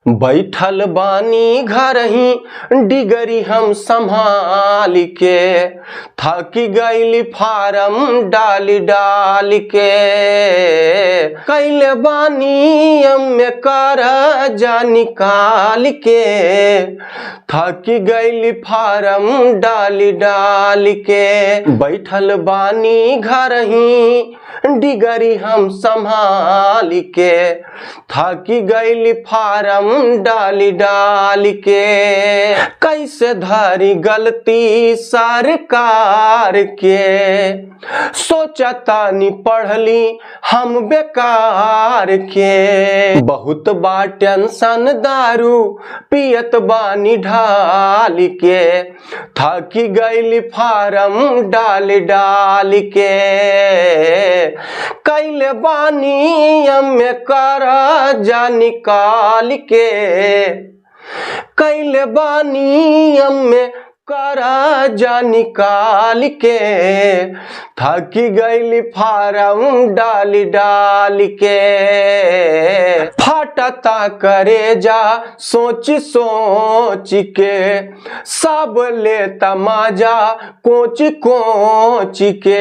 बैठल बानी घर ही डिगरी हम संभाल के, थकी गईली फारम डाल डाल के। कैले बानी में कर जा निकाल के, थकी गईली फारम डाल डाल के। बैठल बानी घर ही डिगरी हम संभाल के, थकी गईली फारम डाल डाल के। कैसे धरी गलती सरकार के, सोचता नी पढ़ली हम बेकार के। बहुत बा टेंशन दारू पियत बानी ढाल के, थकी गईली फारम डाल डाल के। कैले बानी में कर जा निकाल के, कैले बानी में करा जा निकाल के, थकी गईली फारम डाल डाल के। फाटता करे जा सोच सोच के, सब ले तमाजा कोच कोच के।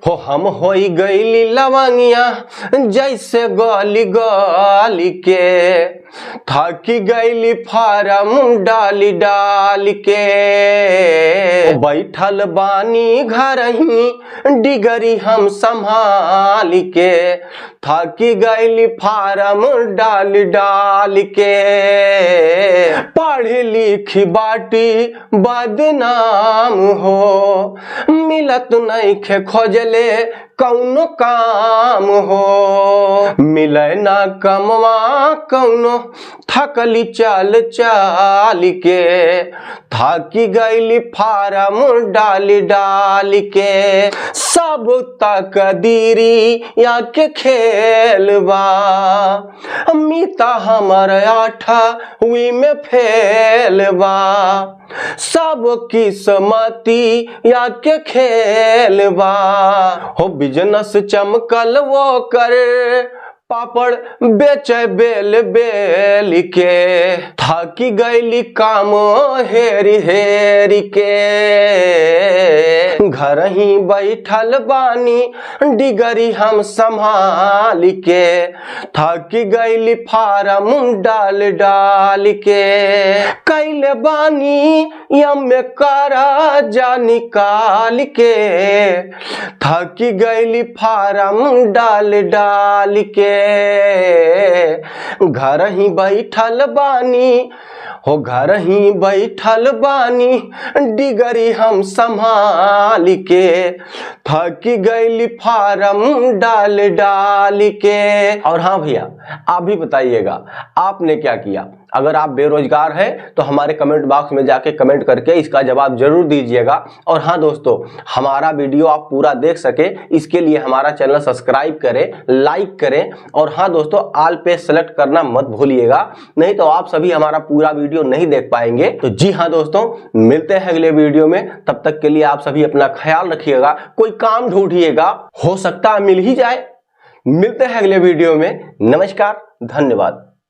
हो हम होई गईली लवंगिया जैसे गली गली के, थकी गईली फारम डाल डाल के। बैठल बानी घर ही डिगरी हम संभाल के, थकी गईली फारम डाल डाल के। पढ़ लिख बाटी बदनाम हो, मिलत नहीं खे खोजले कौनो काम हो। मिले ना कमवा कौनो थकली चल चाल के, थकी गईली फारम डाल डाल के। सब तक दीरी या के खेलबा, मीता हमर 8वीं में फेलबा। सब किस्मती या के खेलबा, हो बिजनेस चमकल वो कर पापड़ बेचे बेल बेल के। थकी गईली काम हेरी हेरी के, घर ही बैठल बानी डिगरी हम संभाल के, थकी गईली फारम डाल डाल के। कैले बानी में करा जा निकाल के, थकी गईली फारम डाल डाल के। घर ही बैठल बानी, हो घर ही बैठल बानी डिगरी हम संभाल के, थकी गईली फारम डाल डाल के। और हाँ भैया, आप भी बताइएगा आपने क्या किया। अगर आप बेरोजगार हैं तो हमारे कमेंट बॉक्स में जाके कमेंट करके इसका जवाब जरूर दीजिएगा। और हाँ दोस्तों, हमारा वीडियो आप पूरा देख सके इसके लिए हमारा चैनल सब्सक्राइब करें, लाइक करें। और हाँ दोस्तों, ऑल पे सेलेक्ट करना मत भूलिएगा, नहीं तो आप सभी हमारा पूरा वीडियो नहीं देख पाएंगे। तो जी हाँ दोस्तों, मिलते हैं अगले वीडियो में। तब तक के लिए आप सभी अपना ख्याल रखिएगा, कोई काम ढूंढिएगा, हो सकता है मिल ही जाए। मिलते हैं अगले वीडियो में। नमस्कार, धन्यवाद।